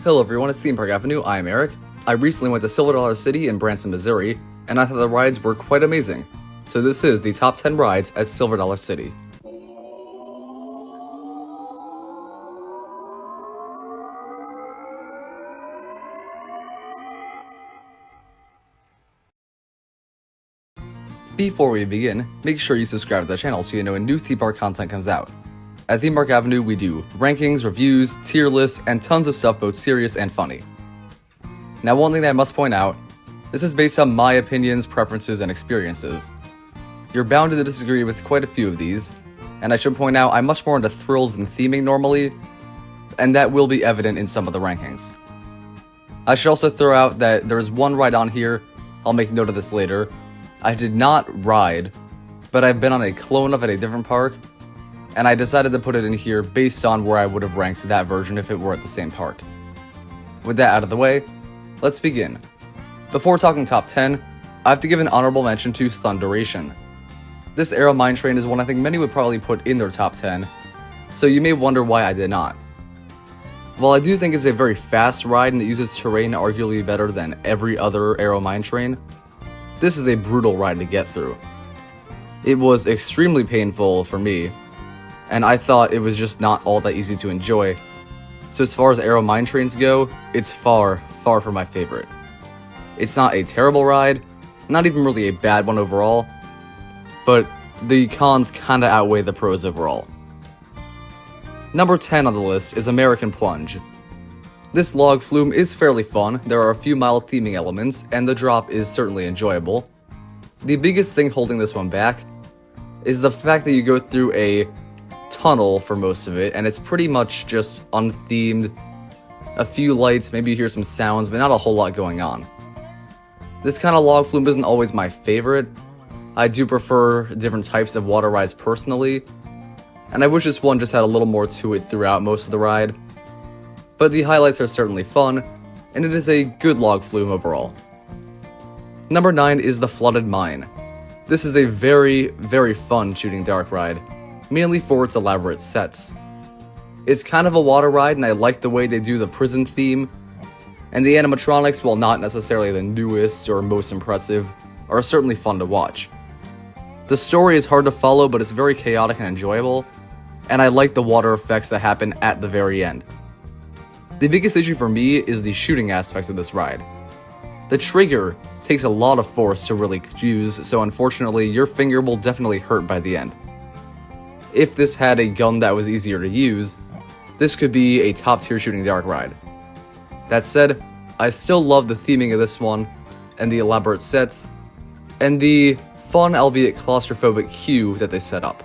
Hello everyone, it's Theme Park Avenue, I'm Eric. I recently went to Silver Dollar City in Branson, Missouri, and I thought the rides were quite amazing. So this is the top 10 rides at Silver Dollar City. Before we begin, make sure you subscribe to the channel so you know when new theme park content comes out. At Theme Park Avenue, we do rankings, reviews, tier lists, and tons of stuff both serious and funny. Now, one thing that I must point out, this is based on my opinions, preferences, and experiences. You're bound to disagree with quite a few of these, and I should point out I'm much more into thrills than theming normally, and that will be evident in some of the rankings. I should also throw out that there is one ride on here, I'll make note of this later, I did not ride, but I've been on a clone of at a different park, and I decided to put it in here based on where I would have ranked that version if it were at the same park. With that out of the way, let's begin. Before talking top 10, I have to give an honorable mention to Thunderation. This Aero Mine Train is one I think many would probably put in their top 10, so you may wonder why I did not. While I do think it's a very fast ride and it uses terrain arguably better than every other Aero Mine Train, this is a brutal ride to get through. It was extremely painful for me, and I thought it was just not all that easy to enjoy. So as far as Aero Mine Trains go, it's far, far from my favorite. It's not a terrible ride, not even really a bad one overall, but the cons kinda outweigh the pros overall. Number 10 on the list is American Plunge. This log flume is fairly fun, there are a few mild theming elements, and the drop is certainly enjoyable. The biggest thing holding this one back is the fact that you go through a tunnel for most of it, and it's pretty much just unthemed. A few lights, maybe you hear some sounds, but not a whole lot going on. This kind of log flume isn't always my favorite. I do prefer different types of water rides personally, and I wish this one just had a little more to it throughout most of the ride. But the highlights are certainly fun, and it is a good log flume overall. Number 9 is the Flooded Mine. This is a very, very fun shooting dark ride, mainly for its elaborate sets. It's kind of a water ride, and I like the way they do the prison theme, and the animatronics, while not necessarily the newest or most impressive, are certainly fun to watch. The story is hard to follow, but it's very chaotic and enjoyable, and I like the water effects that happen at the very end. The biggest issue for me is the shooting aspects of this ride. The trigger takes a lot of force to really use, so unfortunately your finger will definitely hurt by the end. If this had a gun that was easier to use, this could be a top tier shooting dark ride. That said, I still love the theming of this one, and the elaborate sets, and the fun albeit claustrophobic queue that they set up.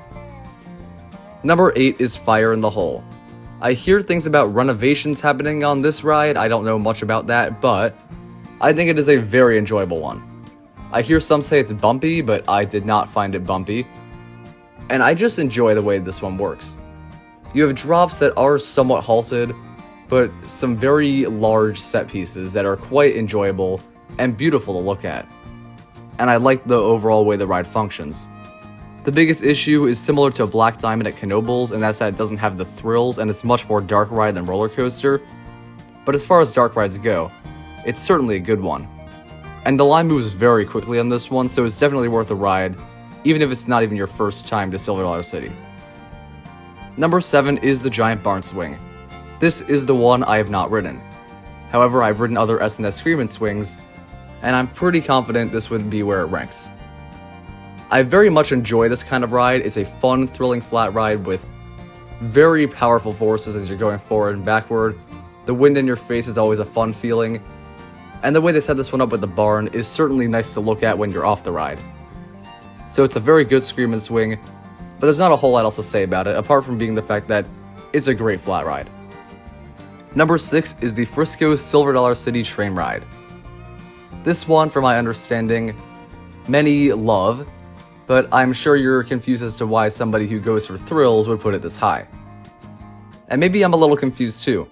Number 8 is Fire in the Hole. I hear things about renovations happening on this ride, I don't know much about that, but I think it is a very enjoyable one. I hear some say it's bumpy, but I did not find it bumpy. And I just enjoy the way this one works. You have drops that are somewhat halted, but some very large set pieces that are quite enjoyable and beautiful to look at. And I like the overall way the ride functions. The biggest issue is similar to Black Diamond at Knoebels, and that's that it doesn't have the thrills and it's much more dark ride than roller coaster. But as far as dark rides go, it's certainly a good one. And the line moves very quickly on this one, so it's definitely worth a ride, even if it's not even your first time to Silver Dollar City. Number 7 is the Giant Barn Swing. This is the one I have not ridden. However, I've ridden other S&S Screamin' Swings, and I'm pretty confident this would be where it ranks. I very much enjoy this kind of ride. It's a fun, thrilling flat ride with very powerful forces as you're going forward and backward. The wind in your face is always a fun feeling, and the way they set this one up with the barn is certainly nice to look at when you're off the ride. So it's a very good Screamin' Swing, but there's not a whole lot else to say about it, apart from being the fact that it's a great flat ride. Number 6 is the Frisco Silver Dollar City Train Ride. This one, from my understanding, many love, but I'm sure you're confused as to why somebody who goes for thrills would put it this high. And maybe I'm a little confused too,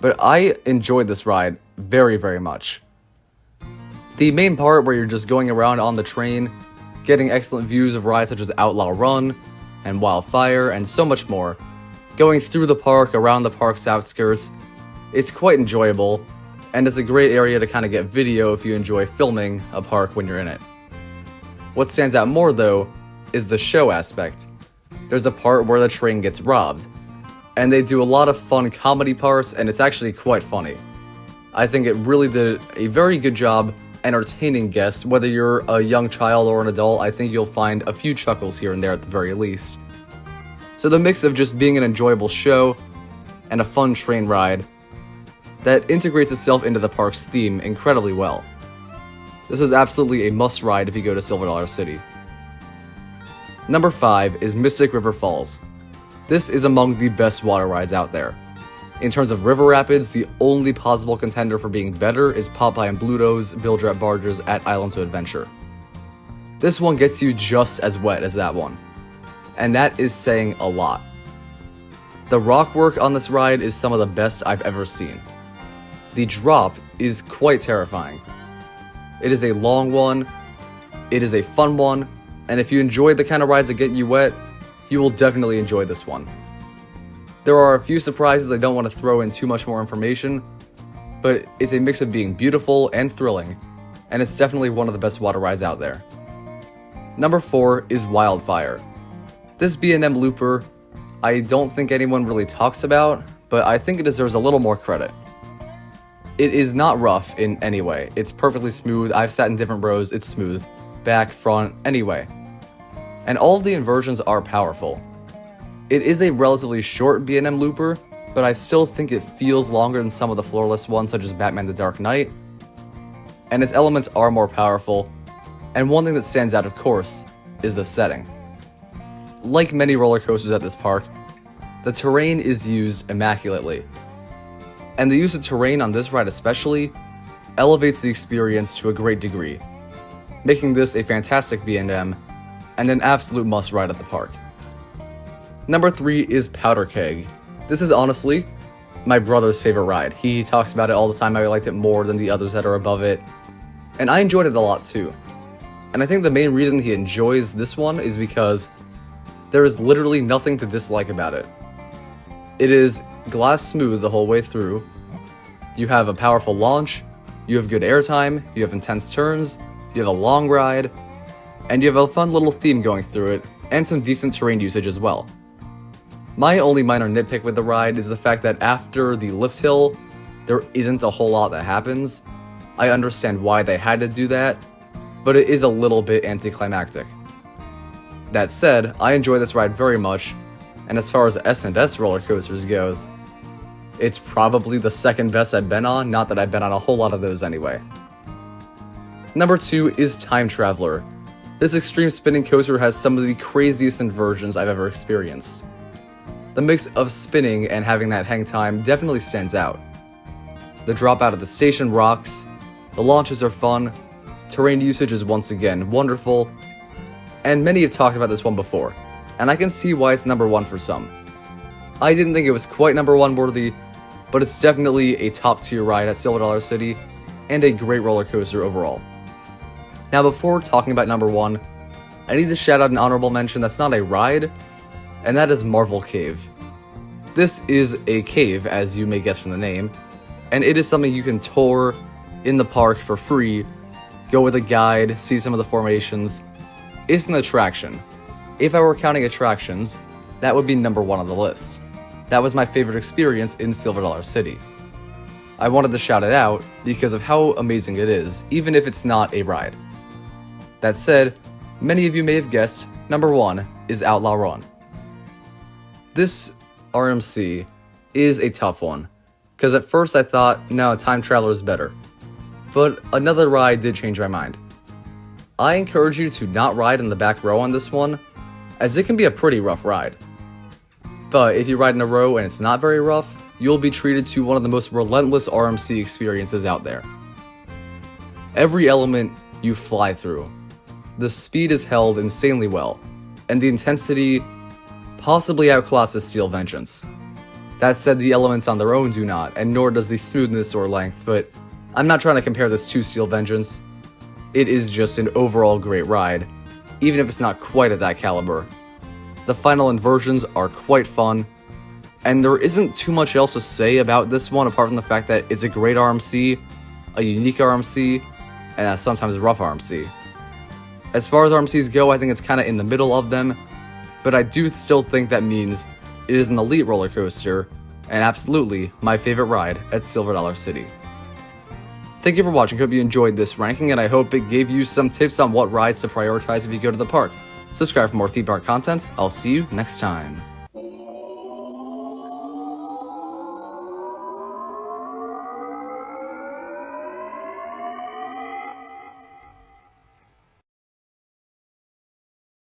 but I enjoyed this ride very, very much. The main part where you're just going around on the train, getting excellent views of rides such as Outlaw Run and Wildfire and so much more, going through the park, around the park's outskirts, It's quite enjoyable, and it's a great area to kind of get video if you enjoy filming a park when you're in it. What stands out more though is the show aspect. There's a part where the train gets robbed, and they do a lot of fun comedy parts, and it's actually quite funny. I think it really did a very good job entertaining guests. Whether you're a young child or an adult, I think you'll find a few chuckles here and there at the very least. So the mix of just being an enjoyable show and a fun train ride that integrates itself into the park's theme incredibly well. This is absolutely a must ride if you go to Silver Dollar City. Number 5 is Mystic River Falls. This is among the best water rides out there. In terms of river rapids, the only possible contender for being better is Popeye and Bluto's Bilge-Rat barges at Islands of Adventure. This one gets you just as wet as that one, and that is saying a lot. The rock work on this ride is some of the best I've ever seen. The drop is quite terrifying. It is a long one, it is a fun one, and if you enjoy the kind of rides that get you wet, you will definitely enjoy this one. There are a few surprises. I don't want to throw in too much more information, but it's a mix of being beautiful and thrilling, and it's definitely one of the best water rides out there. Number 4 is Wildfire. This B&M looper, I don't think anyone really talks about, but I think it deserves a little more credit. It is not rough in any way. It's perfectly smooth. I've sat in different rows. It's smooth. Back, front, anyway. And all of the inversions are powerful. It is a relatively short B&M looper, but I still think it feels longer than some of the floorless ones such as Batman the Dark Knight, and its elements are more powerful, and one thing that stands out of course is the setting. Like many roller coasters at this park, the terrain is used immaculately, and the use of terrain on this ride especially elevates the experience to a great degree, making this a fantastic B&M and an absolute must ride at the park. Number 3 is Powder Keg. This is honestly my brother's favorite ride. He talks about it all the time. I liked it more than the others that are above it, and I enjoyed it a lot too. And I think the main reason he enjoys this one is because there is literally nothing to dislike about it. It is glass smooth the whole way through. You have a powerful launch, you have good airtime, you have intense turns, you have a long ride, and you have a fun little theme going through it, and some decent terrain usage as well. My only minor nitpick with the ride is the fact that after the lift hill, there isn't a whole lot that happens. I understand why they had to do that, but it is a little bit anticlimactic. That said, I enjoy this ride very much, and as far as S&S roller coasters goes, it's probably the second best I've been on, not that I've been on a whole lot of those anyway. Number 2 is Time Traveler. This extreme spinning coaster has some of the craziest inversions I've ever experienced. The mix of spinning and having that hang time definitely stands out. The drop out of the station rocks, the launches are fun, terrain usage is once again wonderful, and many have talked about this one before, and I can see why it's number 1 for some. I didn't think it was quite number 1 worthy, but it's definitely a top tier ride at Silver Dollar City, and a great roller coaster overall. Now before talking about number 1, I need to shout out an honorable mention that's not a ride, and that is Marvel Cave. This is a cave, as you may guess from the name, and it is something you can tour in the park for free, go with a guide, see some of the formations. It's an attraction. If I were counting attractions, that would be number 1 on the list. That was my favorite experience in Silver Dollar City. I wanted to shout it out because of how amazing it is, even if it's not a ride. That said, many of you may have guessed, number 1 is Outlaw Run. This RMC is a tough one, because at first I thought, no, Time Traveler is better. But another ride did change my mind. I encourage you to not ride in the back row on this one, as it can be a pretty rough ride. But if you ride in a row and it's not very rough, you'll be treated to one of the most relentless RMC experiences out there. Every element you fly through. The speed is held insanely well, and the intensity possibly outclasses Steel Vengeance. That said, the elements on their own do not, and nor does the smoothness or length, but I'm not trying to compare this to Steel Vengeance. It is just an overall great ride, even if it's not quite at that caliber. The final inversions are quite fun, And there isn't too much else to say about this one apart from the fact that it's a great RMC, a unique RMC, and a sometimes rough RMC. As far as RMCs go, I think it's kind of in the middle of them, but I do still think that means it is an elite roller coaster, and absolutely my favorite ride at Silver Dollar City. Thank you for watching, hope you enjoyed this ranking, and I hope it gave you some tips on what rides to prioritize if you go to the park. Subscribe for more theme park content, I'll see you next time.